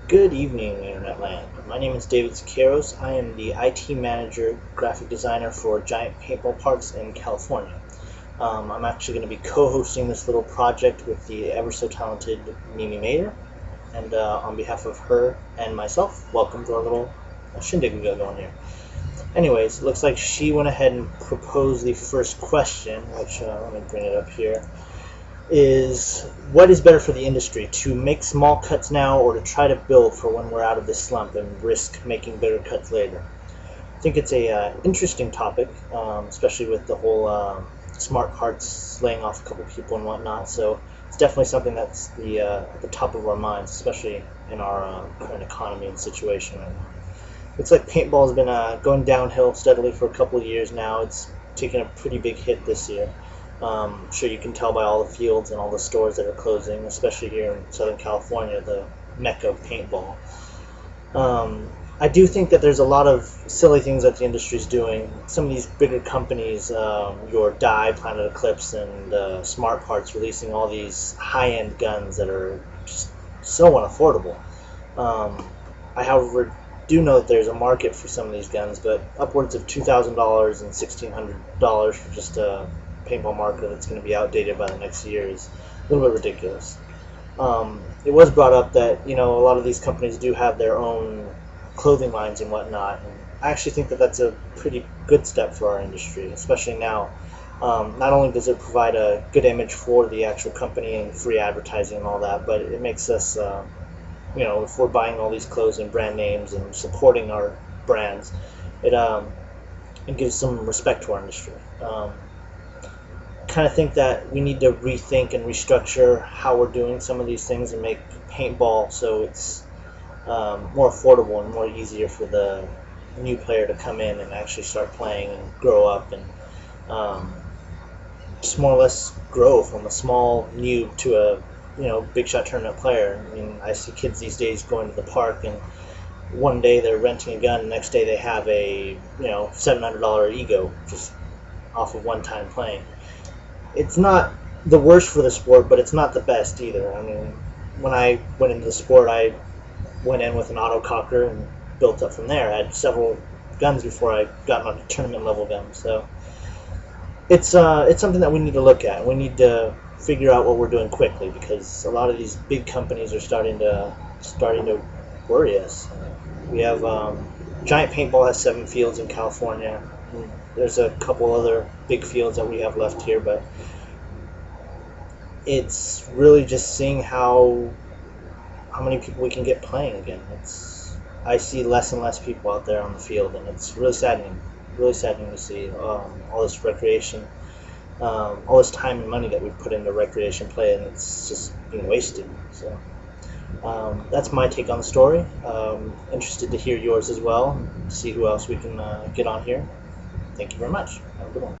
Good evening, Internet Land. My name is David Siqueiros. I am the IT manager, graphic designer for Giant Paintball Parks in California. I'm actually going to be co-hosting this little project with the ever so talented Mimi Mater, and on behalf of her and myself, welcome to our little shindig we got going here. Anyways, it looks like she went ahead and proposed the first question, which let me bring it up here. Is what is better for the industry, to make small cuts now or to try to build for when we're out of this slump and risk making bigger cuts later? I think it's a interesting topic, especially with the whole smart cards laying off a couple people and whatnot. So it's definitely something that's at the top of our minds, especially in our current economy and situation right now. Looks like paintball has been going downhill steadily for a couple of years now. It's taken a pretty big hit this year. I'm sure you can tell by all the fields and all the stores that are closing, especially here in Southern California, the mecca of paintball. I do think that there's a lot of silly things that the industry is doing. Some of these bigger companies, your Dye, Planet Eclipse, and Smart Parts, releasing all these high-end guns that are just so unaffordable. I, however, do know that there's a market for some of these guns, but upwards of $2,000 and $1,600 for just a paintball marker that's going to be outdated by the next year is a little bit ridiculous. It was brought up that a lot of these companies do have their own clothing lines and whatnot, and I actually think that that's a pretty good step for our industry, especially now. Not only does it provide a good image for the actual company and free advertising and all that, but it makes us, if we're buying all these clothes and brand names and supporting our brands, it gives some respect to our industry. Kind of think that we need to rethink and restructure how we're doing some of these things and make paintball so it's more affordable and more easier for the new player to come in and actually start playing and grow up and just more or less grow from a small noob to a big shot tournament player. I mean, I see kids these days going to the park and one day they're renting a gun, the next day they have a $700 ego just off of one time playing. It's not the worst for the sport, but it's not the best either. I mean, when I went into the sport, I went in with an autococker and built up from there. I had several guns before I got on a tournament level gun. So it's something that we need to look at. We need to figure out what we're doing quickly, because a lot of these big companies are starting to worry us. We have Giant Paintball has 7 fields in California. There's a couple other big fields that we have left here, but it's really just seeing how many people we can get playing again. I see less and less people out there on the field, and it's really saddening to see all this recreation, all this time and money that we've put into recreation play, and it's just being wasted. So that's my take on the story. Interested to hear yours as well, see who else we can get on here. Thank you very much. Have a good one.